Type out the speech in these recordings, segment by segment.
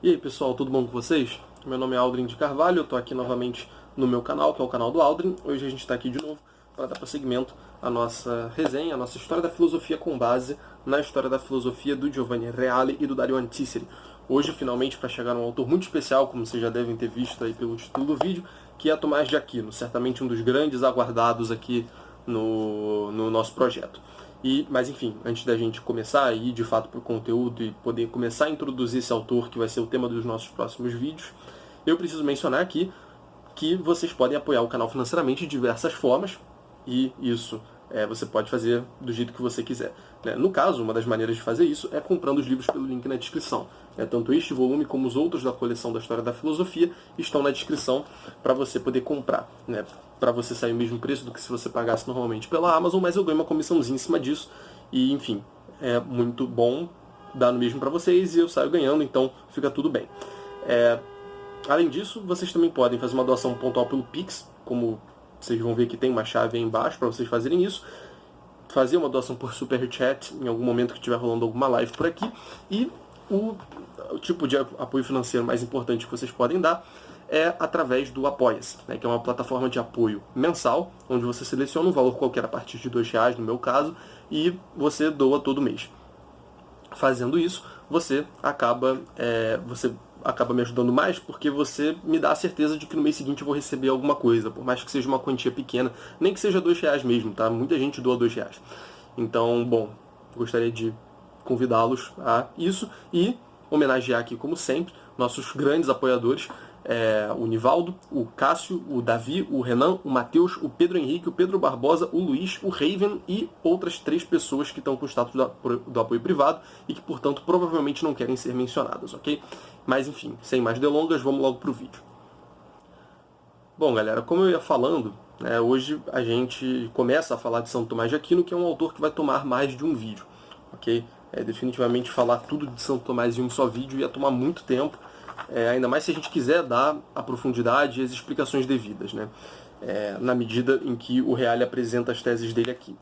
E aí pessoal, tudo bom com vocês? Meu nome é Aldrin de Carvalho, eu estou aqui novamente no meu canal, que é o canal do Aldrin. Hoje a gente está aqui de novo para dar prosseguimento à nossa resenha, à nossa história da filosofia com base na história da filosofia do Giovanni Reale e do Dario Antiseri. Hoje, finalmente, para chegar a um autor muito especial, como vocês já devem ter visto aí pelo título do vídeo, que é Tomás de Aquino, certamente um dos grandes aguardados aqui no nosso projeto. Mas enfim, antes da gente começar a ir de fato para o conteúdo e poder começar a introduzir esse autor, que vai ser o tema dos nossos próximos vídeos, eu preciso mencionar aqui que vocês podem apoiar o canal financeiramente de diversas formas, e isso você pode fazer do jeito que você quiser. No caso, uma das maneiras de fazer isso é comprando os livros pelo link na descrição. Tanto este volume como os outros da coleção da História da Filosofia estão na descrição para você poder comprar. Para você sair o mesmo preço do que se você pagasse normalmente pela Amazon, mas eu ganho uma comissãozinha em cima disso. E, enfim, é muito bom dar no mesmo para vocês e eu saio ganhando, então fica tudo bem. Além disso, vocês também podem fazer uma doação pontual pelo Pix, como vocês vão ver que tem uma chave aí embaixo para vocês fazerem isso. Fazer uma doação por Super Chat em algum momento que estiver rolando alguma live por aqui. E o tipo de apoio financeiro mais importante que vocês podem dar é através do Apoia-se, que é uma plataforma de apoio mensal, onde você seleciona um valor qualquer a partir de R$2, no meu caso, e você doa todo mês. Fazendo isso, você acaba me ajudando mais, porque você me dá a certeza de que no mês seguinte eu vou receber alguma coisa, por mais que seja uma quantia pequena, nem que seja R$2 mesmo, tá? Muita gente doa R$2. Então, bom, gostaria de convidá-los a isso e homenagear aqui, como sempre, nossos grandes apoiadores, o Nivaldo, o Cássio, o Davi, o Renan, o Matheus, o Pedro Henrique, o Pedro Barbosa, o Luiz, o Raven e outras 3 pessoas que estão com o status do apoio privado e que, portanto, provavelmente não querem ser mencionadas, ok? Mas, enfim, sem mais delongas, vamos logo para o vídeo. Bom, galera, como eu ia falando, hoje a gente começa a falar de Santo Tomás de Aquino, que é um autor que vai tomar mais de um vídeo, ok? Definitivamente falar tudo de Santo Tomás em um só vídeo ia tomar muito tempo, ainda mais se a gente quiser dar a profundidade e as explicações devidas, na medida em que o Reale apresenta as teses dele aqui.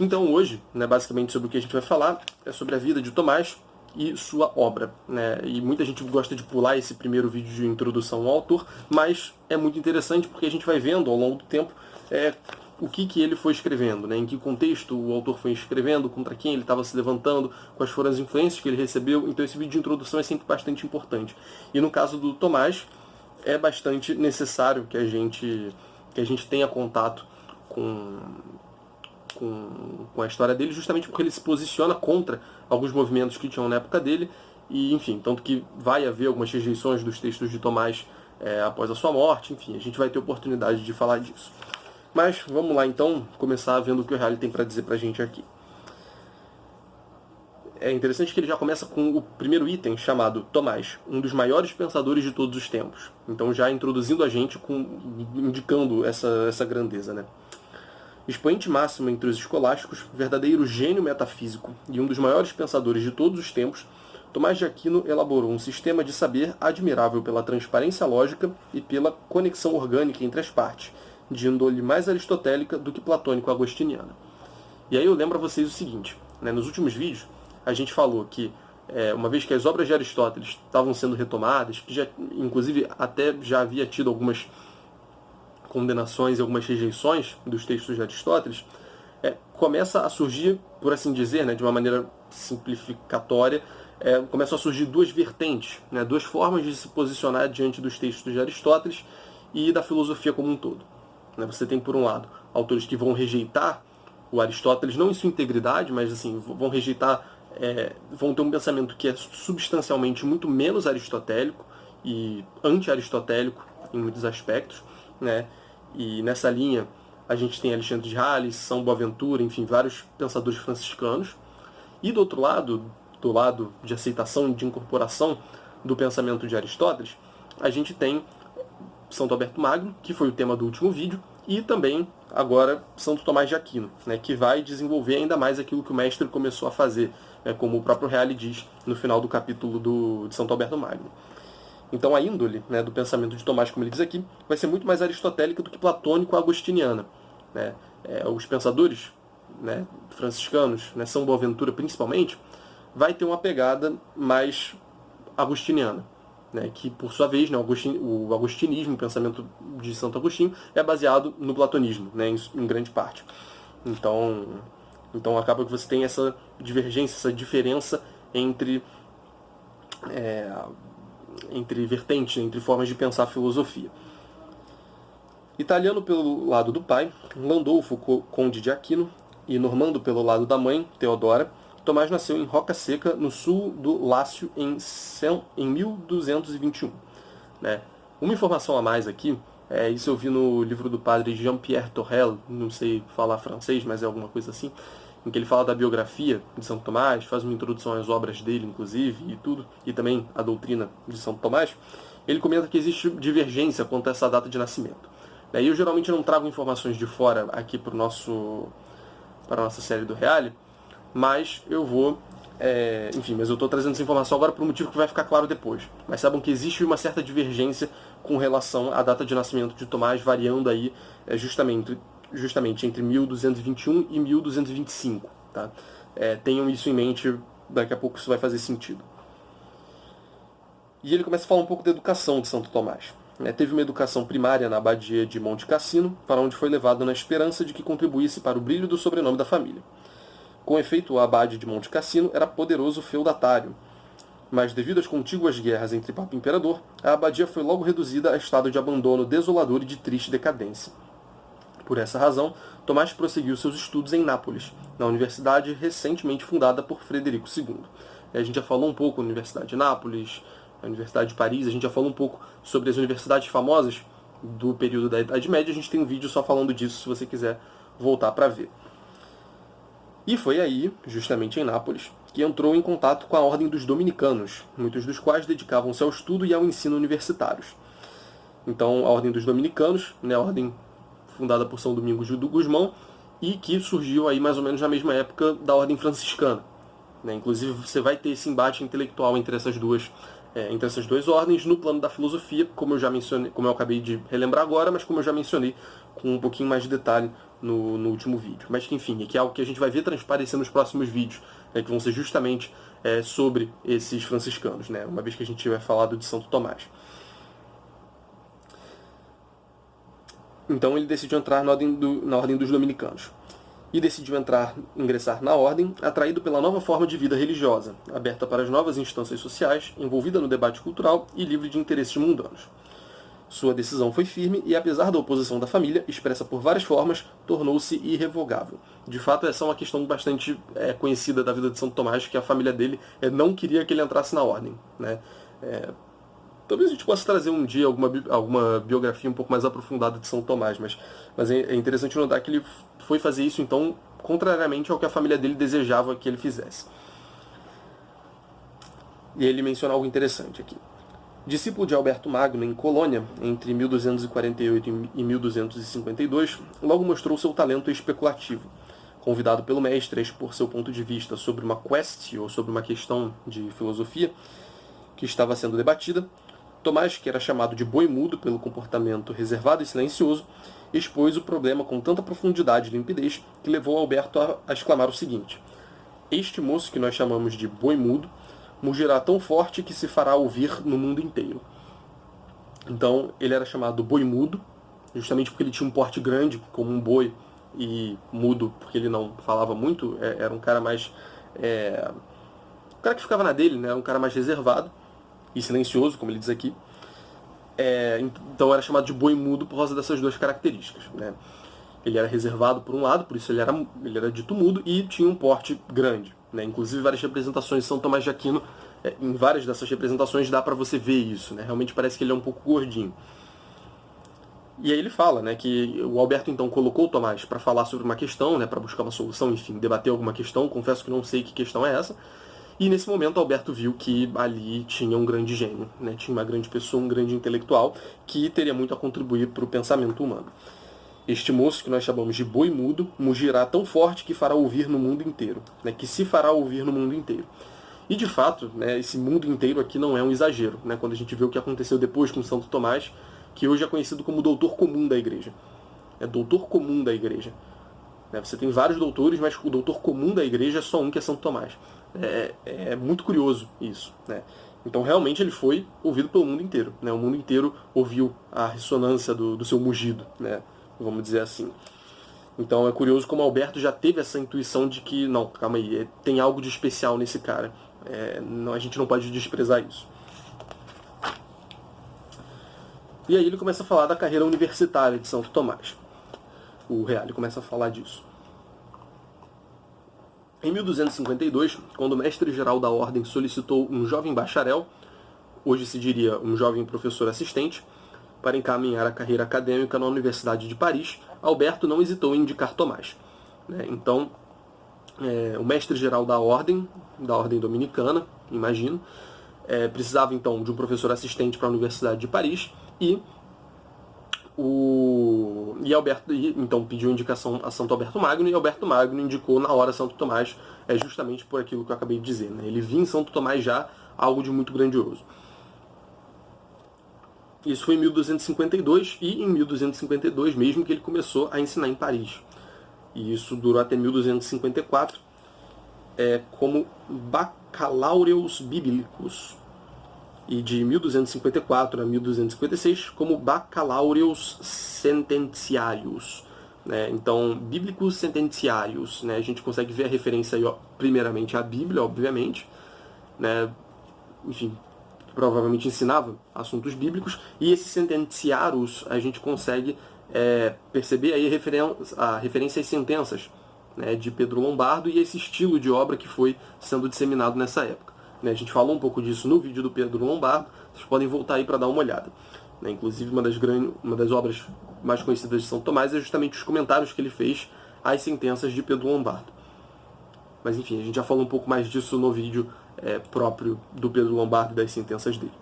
Então hoje, basicamente sobre o que a gente vai falar, é sobre a vida de Tomás e sua obra. E muita gente gosta de pular esse primeiro vídeo de introdução ao autor, mas é muito interessante porque a gente vai vendo ao longo do tempo o que ele foi escrevendo, em que contexto o autor foi escrevendo, contra quem ele estava se levantando, quais foram as influências que ele recebeu. Então esse vídeo de introdução é sempre bastante importante. E no caso do Tomás, é bastante necessário que a gente tenha contato com a história dele, justamente porque ele se posiciona contra alguns movimentos que tinham na época dele, e enfim, tanto que vai haver algumas rejeições dos textos de Tomás após a sua morte, enfim, a gente vai ter oportunidade de falar disso. Mas vamos lá então, começar vendo o que o Reale tem para dizer pra gente aqui. É interessante que ele já começa com o primeiro item chamado Tomás, um dos maiores pensadores de todos os tempos. Então já introduzindo a gente, indicando essa grandeza, Expoente máximo entre os escolásticos, verdadeiro gênio metafísico e um dos maiores pensadores de todos os tempos, Tomás de Aquino elaborou um sistema de saber admirável pela transparência lógica e pela conexão orgânica entre as partes, de índole mais aristotélica do que platônico-agostiniana. E aí eu lembro a vocês o seguinte, nos últimos vídeos a gente falou que, uma vez que as obras de Aristóteles estavam sendo retomadas, que já, inclusive até já havia tido algumas condenações e algumas rejeições dos textos de Aristóteles, começa a surgir, por assim dizer, de uma maneira simplificatória, começam a surgir duas vertentes, duas formas de se posicionar diante dos textos de Aristóteles e da filosofia como um todo. Você tem, por um lado, autores que vão rejeitar o Aristóteles, não em sua integridade, mas assim, vão rejeitar, vão ter um pensamento que é substancialmente muito menos aristotélico e anti-aristotélico em muitos aspectos, E nessa linha a gente tem Alexandre de Hales, São Boaventura, enfim, vários pensadores franciscanos. E do outro lado, do lado de aceitação e de incorporação do pensamento de Aristóteles, a gente tem Santo Alberto Magno, que foi o tema do último vídeo, e também agora Santo Tomás de Aquino, que vai desenvolver ainda mais aquilo que o mestre começou a fazer, como o próprio Reale diz no final do capítulo de Santo Alberto Magno. Então a índole do pensamento de Tomás, como ele diz aqui, vai ser muito mais aristotélica do que platônico-agostiniana. Os pensadores franciscanos, São Boaventura principalmente, vai ter uma pegada mais agostiniana. né, que por sua vez, né, o agostinismo, o pensamento de Santo Agostinho, é baseado no platonismo, né, em grande parte. Então acaba que você tem essa divergência, essa diferença entre vertentes, entre formas de pensar a filosofia. Italiano pelo lado do pai, Landolfo, conde de Aquino, e normando pelo lado da mãe, Teodora, Tomás nasceu em Roca Seca, no sul do Lácio, em 1221. Né? Uma informação a mais aqui, isso eu vi no livro do padre Jean-Pierre Torrel, não sei falar francês, mas é alguma coisa assim, em que ele fala da biografia de Santo Tomás, faz uma introdução às obras dele, inclusive, e tudo, e também a doutrina de Santo Tomás. Ele comenta que existe divergência quanto a essa data de nascimento. E eu geralmente não trago informações de fora aqui para a nossa série do Reale, mas eu vou... mas eu estou trazendo essa informação agora por um motivo que vai ficar claro depois. Mas saibam que existe uma certa divergência com relação à data de nascimento de Tomás, variando aí justamente entre 1221 e 1225. Tá? Tenham isso em mente, daqui a pouco isso vai fazer sentido. E ele começa a falar um pouco da educação de Santo Tomás. Teve uma educação primária na abadia de Monte Cassino, para onde foi levado na esperança de que contribuísse para o brilho do sobrenome da família. Com efeito, o abade de Monte Cassino era poderoso feudatário, mas devido às contíguas guerras entre Papa e Imperador, a abadia foi logo reduzida a estado de abandono desolador e de triste decadência. Por essa razão, Tomás prosseguiu seus estudos em Nápoles, na universidade recentemente fundada por Frederico II. A gente já falou um pouco da Universidade de Nápoles, a Universidade de Paris, a gente já falou um pouco sobre as universidades famosas do período da Idade Média, a gente tem um vídeo só falando disso, se você quiser voltar para ver. E foi aí, justamente em Nápoles, que entrou em contato com a Ordem dos Dominicanos, muitos dos quais dedicavam-se ao estudo e ao ensino universitários. Então, a Ordem dos Dominicanos, a ordem fundada por São Domingos do Gusmão, e que surgiu aí mais ou menos na mesma época da Ordem Franciscana. Inclusive, você vai ter esse embate intelectual entre essas duas ordens no plano da filosofia, como eu já mencionei, como eu acabei de relembrar agora, mas como eu já mencionei com um pouquinho mais de detalhe no último vídeo. Mas que, enfim, que é algo que a gente vai ver transparecer nos próximos vídeos, que vão ser justamente sobre esses franciscanos, uma vez que a gente tiver falado de Santo Tomás. Então ele decidiu entrar na ordem dos dominicanos. E decidiu ingressar na ordem, atraído pela nova forma de vida religiosa, aberta para as novas instâncias sociais, envolvida no debate cultural e livre de interesses mundanos. Sua decisão foi firme e, apesar da oposição da família, expressa por várias formas, tornou-se irrevogável. De fato, essa é uma questão bastante conhecida da vida de Santo Tomás, que a família dele não queria que ele entrasse na ordem. Talvez a gente possa trazer um dia alguma biografia um pouco mais aprofundada de São Tomás, mas é interessante notar que ele foi fazer isso, então, contrariamente ao que a família dele desejava que ele fizesse. E ele menciona algo interessante aqui. Discípulo de Alberto Magno em Colônia, entre 1248 e 1252, logo mostrou seu talento especulativo. Convidado pelo mestre a expor seu ponto de vista sobre uma quest, ou sobre uma questão de filosofia, que estava sendo debatida, Tomás, que era chamado de boi mudo pelo comportamento reservado e silencioso, expôs o problema com tanta profundidade e limpidez que levou Alberto a exclamar o seguinte: "Este moço que nós chamamos de boi mudo mugirá tão forte que se fará ouvir no mundo inteiro." Então, ele era chamado boi mudo, justamente porque ele tinha um porte grande, como um boi, e mudo porque ele não falava muito, era um cara mais... o cara que ficava na dele, era um cara mais reservado e silencioso, como ele diz aqui. Então era chamado de boi mudo por causa dessas duas características. Ele era reservado por um lado, por isso ele era dito mudo, e tinha um porte grande. Inclusive várias representações de São Tomás de Aquino, em várias dessas representações dá para você ver isso. Realmente parece que ele é um pouco gordinho. E aí ele fala que o Alberto então colocou o Tomás para falar sobre uma questão, para buscar uma solução, enfim, debater alguma questão. Confesso que não sei que questão é essa. E nesse momento Alberto viu que ali tinha um grande gênio, tinha uma grande pessoa, um grande intelectual, que teria muito a contribuir para o pensamento humano. Este moço, que nós chamamos de boi mudo, mugirá tão forte que fará ouvir no mundo inteiro, que se fará ouvir no mundo inteiro. E de fato, esse mundo inteiro aqui não é um exagero, quando a gente vê o que aconteceu depois com Santo Tomás, que hoje é conhecido como doutor comum da igreja. É doutor comum da igreja. Você tem vários doutores, mas o doutor comum da igreja é só um, que é Santo Tomás. É muito curioso isso. Então, realmente, ele foi ouvido pelo mundo inteiro, né? O mundo inteiro ouviu a ressonância do seu mugido, né? Vamos dizer assim. Então, é curioso como Alberto já teve essa intuição de que, não, calma aí, tem algo de especial nesse cara. Não, a gente não pode desprezar isso. E aí ele começa a falar da carreira universitária de Santo Tomás. O Reale começa a falar disso. Em 1252, quando o mestre-geral da ordem solicitou um jovem bacharel, hoje se diria um jovem professor assistente, para encaminhar a carreira acadêmica na Universidade de Paris, Alberto não hesitou em indicar Tomás. Então, o mestre-geral da ordem dominicana, imagino, precisava então de um professor assistente para a Universidade de Paris e Alberto então pediu indicação a Santo Alberto Magno, e Alberto Magno indicou na hora Santo Tomás, justamente por aquilo que eu acabei de dizer. Né? Ele via em Santo Tomás já algo de muito grandioso. Isso foi em 1252, e em 1252 mesmo que ele começou a ensinar em Paris. E isso durou até 1254, como Baccalaureus Bíblicos. E de 1254 a 1256 como Baccalaureus Sentenciarius. Né? Então, Bíblicos Sentenciarius. Né? A gente consegue ver a referência aí, primeiramente à Bíblia, obviamente. Né? Enfim, provavelmente ensinava assuntos bíblicos. E esse Sentenciarius a gente consegue perceber aí a referência às sentenças, né, de Pedro Lombardo e esse estilo de obra que foi sendo disseminado nessa época. A gente falou um pouco disso no vídeo do Pedro Lombardo, vocês podem voltar aí para dar uma olhada. Inclusive, uma das obras mais conhecidas de São Tomás é justamente os comentários que ele fez às sentenças de Pedro Lombardo. Mas enfim, a gente já falou um pouco mais disso no vídeo próprio do Pedro Lombardo e das sentenças dele.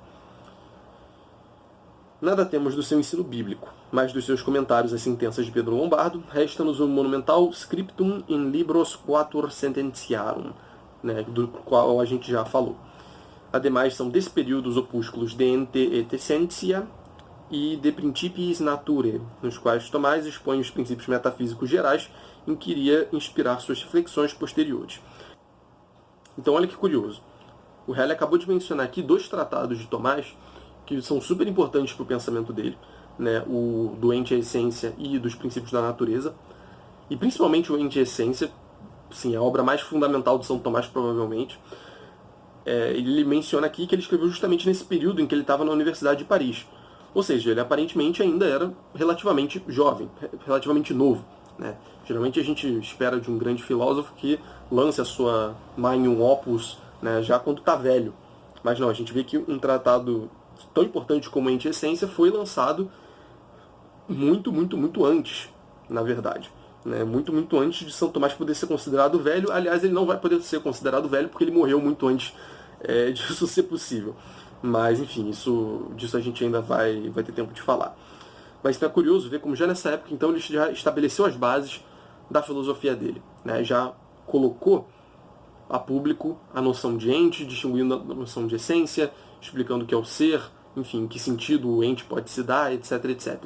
Nada temos do seu ensino bíblico, mas dos seus comentários às sentenças de Pedro Lombardo, resta-nos um monumental Scriptum in Libros Quatur Sententiarum, né, do qual a gente já falou. Ademais, são desse período os opúsculos De Ente et Essentia e De Principiis Naturae, nos quais Tomás expõe os princípios metafísicos gerais em que iria inspirar suas reflexões posteriores. Então, olha que curioso. O Reale acabou de mencionar aqui 2 tratados de Tomás que são super importantes para o pensamento dele, né? O do Ente e a Essência e dos Princípios da Natureza, e principalmente o Ente e a Essência, sim, a obra mais fundamental de São Tomás, provavelmente. Ele menciona aqui que ele escreveu justamente nesse período em que ele estava na Universidade de Paris. Ou seja, ele aparentemente ainda era relativamente jovem, relativamente novo. Né? Geralmente a gente espera de um grande filósofo que lance a sua magnum opus, né, já quando está velho. Mas não, a gente vê que um tratado tão importante como Ente e Essência foi lançado muito, muito, muito antes, na verdade. Né? Muito, muito antes de São Tomás poder ser considerado velho. Aliás, ele não vai poder ser considerado velho porque ele morreu muito antes disso ser possível. Mas, enfim, disso a gente ainda vai ter tempo de falar. Mas é curioso ver como já nessa época, então, ele já estabeleceu as bases da filosofia dele. Né? Já colocou a público a noção de ente, distinguindo a noção de essência, explicando o que é o ser, enfim, em que sentido o ente pode se dar, etc, etc.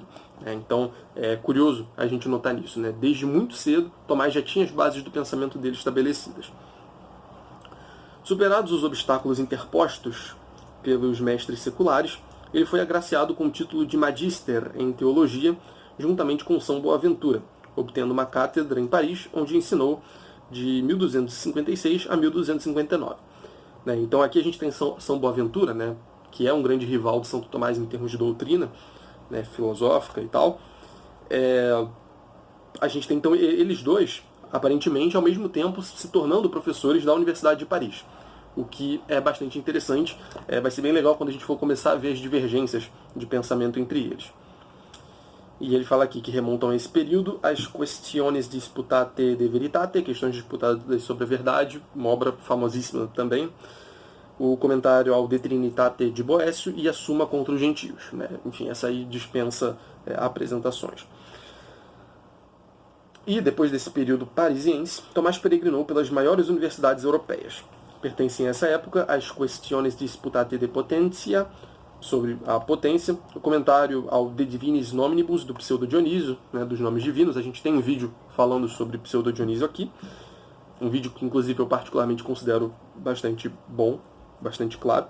Então, é curioso a gente notar nisso. Né? Desde muito cedo, Tomás já tinha as bases do pensamento dele estabelecidas. Superados os obstáculos interpostos pelos mestres seculares, ele foi agraciado com o título de Magister em Teologia, juntamente com São Boaventura, obtendo uma cátedra em Paris, onde ensinou de 1256 a 1259. Então aqui a gente tem São Boaventura, né, que é um grande rival de Santo Tomás em termos de doutrina, né, filosófica e tal. A gente tem então eles dois, aparentemente, ao mesmo tempo se tornando professores da Universidade de Paris. O que é bastante interessante. Vai ser bem legal quando a gente for começar a ver as divergências de pensamento entre eles. E ele fala aqui que remontam a esse período as Questiones Disputate de Veritate, questões disputadas sobre a verdade, uma obra famosíssima também, o comentário ao De Trinitate de Boécio e a Suma contra os Gentios. Né? Enfim, essa aí dispensa apresentações. E depois desse período parisiense, Tomás peregrinou pelas maiores universidades europeias. Pertencem a essa época as Questiones Disputate de Potentia, sobre a potência, o comentário ao De Divinis Nominibus, do Pseudo Dionísio, né, dos nomes divinos. A gente tem um vídeo falando sobre Pseudo Dionísio aqui, um vídeo que inclusive eu particularmente considero bastante bom, bastante claro.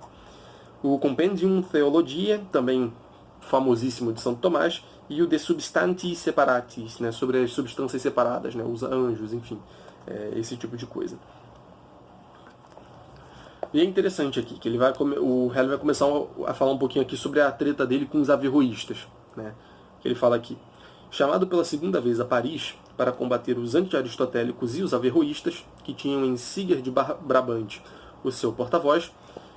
o Compendium Theologiae, também famosíssimo de Santo Tomás, e o De Substanti Separatis, né, sobre as substâncias separadas, né, os anjos, enfim, esse tipo de coisa. E é interessante aqui que o Halley vai começar a falar um pouquinho aqui sobre a treta dele com os averroístas, né? Que ele fala aqui: chamado pela segunda vez a Paris para combater os anti-aristotélicos e os averroístas, que tinham em Sigurd de Brabante o seu porta-voz,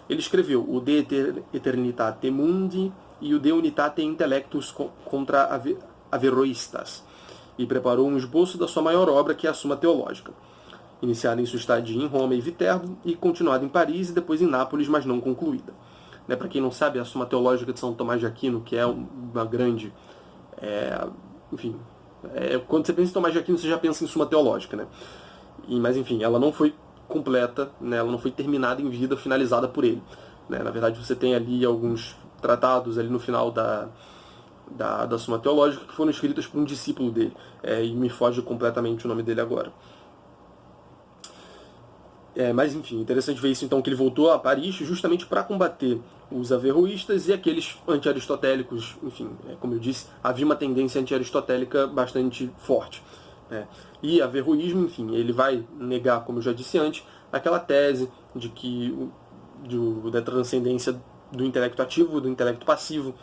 ele escreveu o De Eternitate Mundi e o De Unitate Intellectus contra Averroistas, e preparou um esboço da sua maior obra, que é a Suma Teológica, iniciada em sua estadia em Roma e Viterbo, e continuada em Paris e depois em Nápoles, mas não concluída. Né, para quem não sabe, a Suma Teológica de São Tomás de Aquino, que é uma grande... enfim, quando você pensa em Tomás de Aquino, você já pensa em Suma Teológica, né? Mas enfim, ela não foi completa, né, ela não foi terminada em vida, finalizada por ele. Né? Na verdade, você tem ali alguns tratados ali no final da Suma Teológica que foram escritos por um discípulo dele, e me foge completamente o nome dele agora. Mas enfim, interessante ver isso então, que ele voltou a Paris justamente para combater os averroístas e aqueles anti-aristotélicos. Enfim, como eu disse, havia uma tendência anti-aristotélica bastante forte. E averroísmo, enfim, ele vai negar, como eu já disse antes, aquela tese de que da transcendência do intelecto ativo, do intelecto passivo.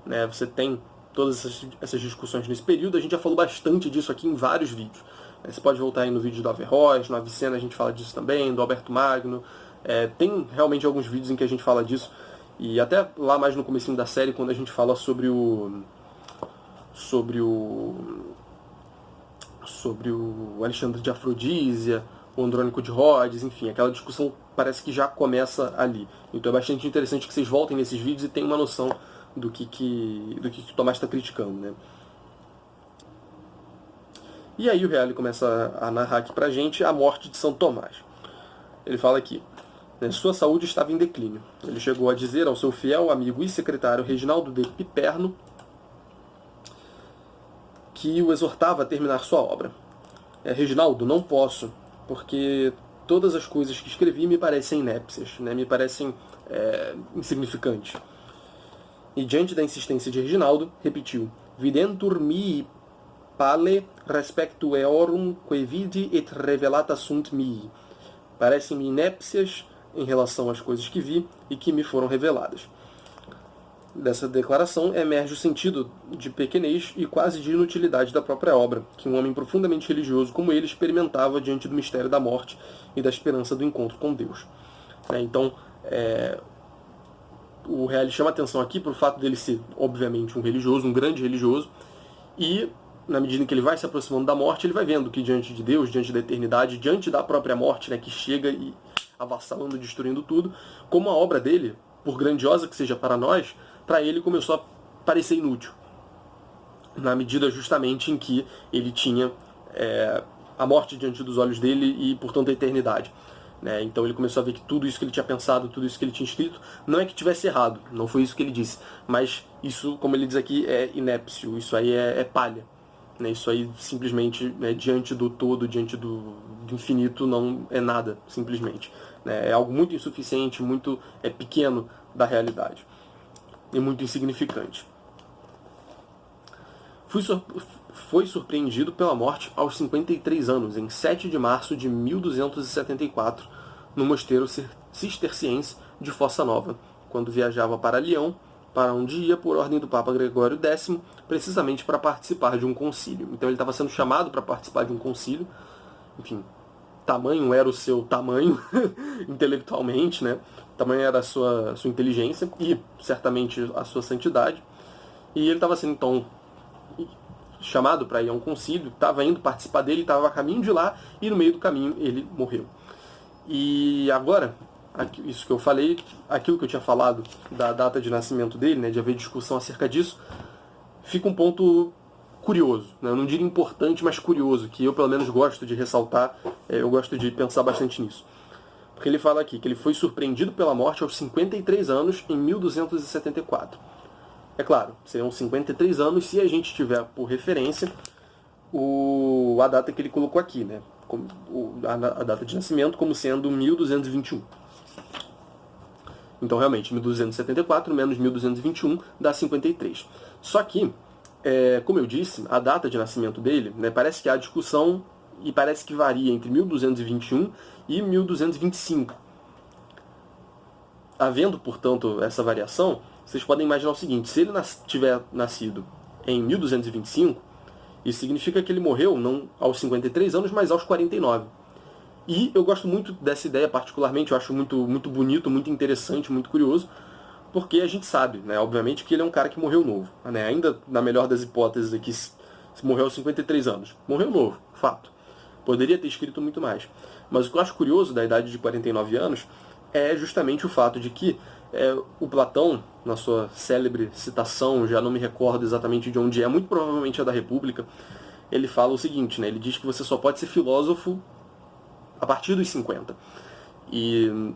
Né? Você tem todas essas discussões nesse período, a gente já falou bastante disso aqui em vários vídeos. Você pode voltar aí no vídeo do Averroes, no Avicena a gente fala disso também, do Alberto Magno. Tem realmente alguns vídeos em que a gente fala disso. E até lá mais no comecinho da série, quando a gente fala sobre o Alexandre de Afrodísia, o Andrônico de Rhodes, enfim, aquela discussão parece que já começa ali. Então é bastante interessante que vocês voltem nesses vídeos e tenham uma noção do que Tomás está criticando, né? E aí o Reale começa a narrar aqui pra gente a morte de São Tomás. Ele fala aqui: sua saúde estava em declínio. Ele chegou a dizer ao seu fiel amigo e secretário Reginaldo de Piperno que o exortava a terminar sua obra. Reginaldo, não posso, porque todas as coisas que escrevi me parecem inépcias, né? Me parecem insignificantes. E diante da insistência de Reginaldo, repetiu: Videntur mihi pale respectu eorum que vidi et revelata sunt mihi. Parecem-me inépcias em relação às coisas que vi e que me foram reveladas. Dessa declaração emerge o sentido de pequenez e quase de inutilidade da própria obra, que um homem profundamente religioso como ele experimentava diante do mistério da morte e da esperança do encontro com Deus. Então, o Reale chama atenção aqui para o fato dele ser, obviamente, um religioso, um grande religioso, e na medida em que ele vai se aproximando da morte, ele vai vendo que diante de Deus, diante da eternidade, diante da própria morte, né, que chega e avassalando, destruindo tudo, como a obra dele, por grandiosa que seja para nós, para ele começou a parecer inútil. Na medida justamente em que ele tinha a morte diante dos olhos dele e, portanto, a eternidade. Né? Então ele começou a ver que tudo isso que ele tinha pensado, tudo isso que ele tinha escrito, não é que tivesse errado, não foi isso que ele disse, mas isso, como ele diz aqui, é inépcio, isso aí é palha. Né? Isso aí simplesmente, né, diante do todo, diante do infinito, não é nada, simplesmente. Né? É algo muito insuficiente, muito pequeno da realidade. E muito insignificante. Foi surpreendido pela morte aos 53 anos, em 7 de março de 1274, no mosteiro cisterciense de Fossa Nova, quando viajava para Lyon, para onde ia por ordem do Papa Gregório X, precisamente para participar de um concílio. Então ele estava sendo chamado para participar de um concílio. Enfim, tamanho era o seu tamanho, intelectualmente, né? Tamanho era a sua inteligência e, certamente, a sua santidade. E ele estava sendo, então, chamado para ir a um concílio, estava indo participar dele, estava a caminho de lá, e no meio do caminho ele morreu. E agora, isso que eu falei, aquilo que eu tinha falado da data de nascimento dele, né, de haver discussão acerca disso, fica um ponto curioso, né? Eu não diria importante, mas curioso, que eu pelo menos gosto de ressaltar, eu gosto de pensar bastante nisso. Porque ele fala aqui que ele foi surpreendido pela morte aos 53 anos em 1274. É claro, seriam 53 anos se a gente tiver por referência a data que ele colocou aqui, né? A data de nascimento como sendo 1221. Então, realmente, 1274 menos 1221 dá 53. Só que, como eu disse, a data de nascimento dele, né, parece que há discussão e parece que varia entre 1221 e 1225. Havendo, portanto, essa variação, vocês podem imaginar o seguinte: se ele tiver nascido em 1225, isso significa que ele morreu não aos 53 anos, mas aos 49. E eu gosto muito dessa ideia particularmente, eu acho muito bonito, muito interessante, muito curioso, porque a gente sabe, né, obviamente, que ele é um cara que morreu novo. Né, ainda na melhor das hipóteses aqui, se morreu aos 53 anos. Morreu novo, fato. Poderia ter escrito muito mais. Mas o que eu acho curioso da idade de 49 anos é justamente o fato de que o Platão, na sua célebre citação, já não me recordo exatamente de onde é, muito provavelmente é da República, ele fala o seguinte, né, ele diz que você só pode ser filósofo a partir dos 50. E,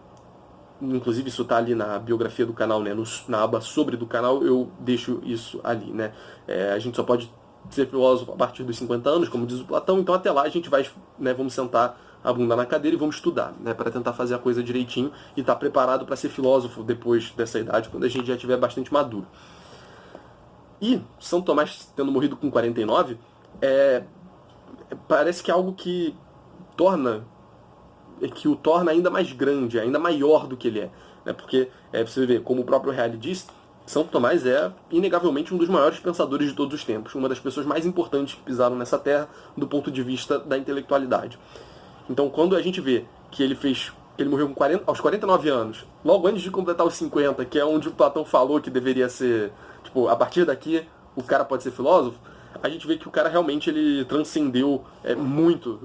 inclusive, isso está ali na biografia do canal, né? Na aba sobre do canal, eu deixo isso ali, né? A gente só pode ser filósofo a partir dos 50 anos, como diz o Platão, então até lá a gente vai, né, vamos sentar a bunda na cadeira e vamos estudar, né, para tentar fazer a coisa direitinho e estar preparado para ser filósofo depois dessa idade, quando a gente já estiver bastante maduro. E São Tomás, tendo morrido com 49, parece que é algo que o torna ainda mais grande, ainda maior do que ele é. Né? Porque, você vê, como o próprio Reale diz, São Tomás é, inegavelmente, um dos maiores pensadores de todos os tempos, uma das pessoas mais importantes que pisaram nessa terra do ponto de vista da intelectualidade. Então, quando a gente vê que ele morreu aos 49 anos, logo antes de completar os 50, que é onde o Platão falou que deveria ser, tipo, a partir daqui o cara pode ser filósofo, a gente vê que o cara realmente ele transcendeu muito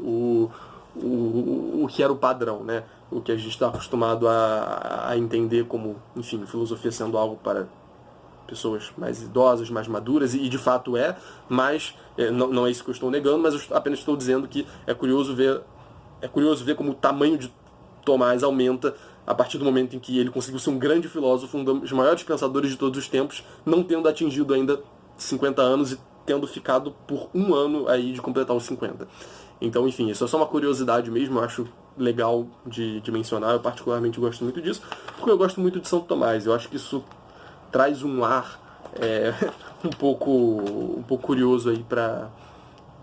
o que era o padrão, né? O que a gente está acostumado a entender como, enfim, filosofia sendo algo para pessoas mais idosas, mais maduras, e de fato mas não é isso que eu estou negando, mas eu apenas estou dizendo que é curioso ver como o tamanho de Tomás aumenta a partir do momento em que ele conseguiu ser um grande filósofo, um dos maiores pensadores de todos os tempos, não tendo atingido ainda 50 anos e tendo ficado por um ano aí de completar os 50. Então, enfim, isso é só uma curiosidade mesmo, eu acho legal de mencionar, eu particularmente gosto muito disso, porque eu gosto muito de São Tomás, eu acho que isso traz um ar um pouco curioso aí para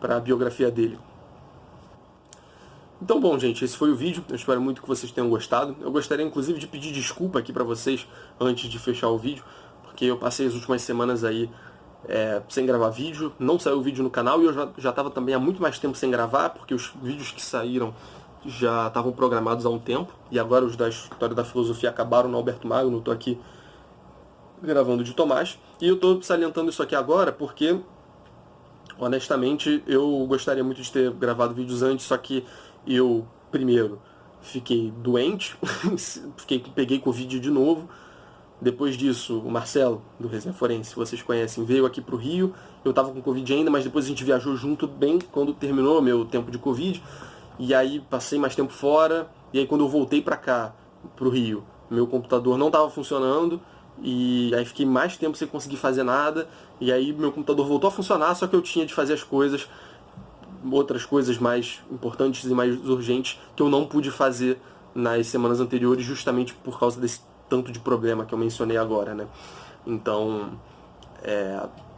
a biografia dele. Então, bom, gente, esse foi o vídeo, eu espero muito que vocês tenham gostado. Eu gostaria, inclusive, de pedir desculpa aqui para vocês antes de fechar o vídeo, porque eu passei as últimas semanas aí sem gravar vídeo, não saiu vídeo no canal e eu já estava também há muito mais tempo sem gravar, porque os vídeos que saíram já estavam programados há um tempo, e agora os da História da Filosofia acabaram no Alberto Magno, estou aqui gravando de Tomás, e eu estou salientando isso aqui agora porque, honestamente, eu gostaria muito de ter gravado vídeos antes, só que eu, primeiro, fiquei doente, peguei Covid de novo. Depois disso, o Marcelo, do Resenha Forense, vocês conhecem, veio aqui pro Rio. Eu tava com Covid ainda, mas depois a gente viajou junto bem quando terminou meu tempo de Covid. E aí passei mais tempo fora. E aí quando eu voltei pra cá, pro Rio, meu computador não tava funcionando. E aí fiquei mais tempo sem conseguir fazer nada. E aí meu computador voltou a funcionar, só que eu tinha de fazer as coisas, outras coisas mais importantes e mais urgentes, que eu não pude fazer nas semanas anteriores, justamente por causa desse tanto de problema que eu mencionei agora, né? Então,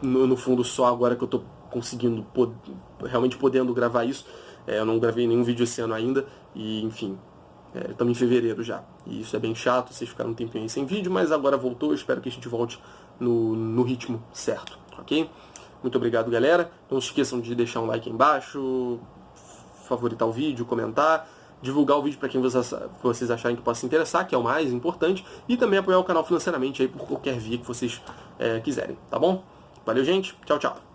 no fundo, só agora que eu tô conseguindo, realmente podendo gravar isso. Eu não gravei nenhum vídeo esse ano ainda, e enfim, estamos em fevereiro já. E isso é bem chato, vocês ficaram um tempinho aí sem vídeo, mas agora voltou, eu espero que a gente volte no ritmo certo, ok? Muito obrigado, galera. Não se esqueçam de deixar um like aí embaixo, favoritar o vídeo, comentar, divulgar o vídeo para quem vocês acharem que possa se interessar, que é o mais importante, e também apoiar o canal financeiramente aí por qualquer via que vocês quiserem, tá bom? Valeu, gente. Tchau, tchau.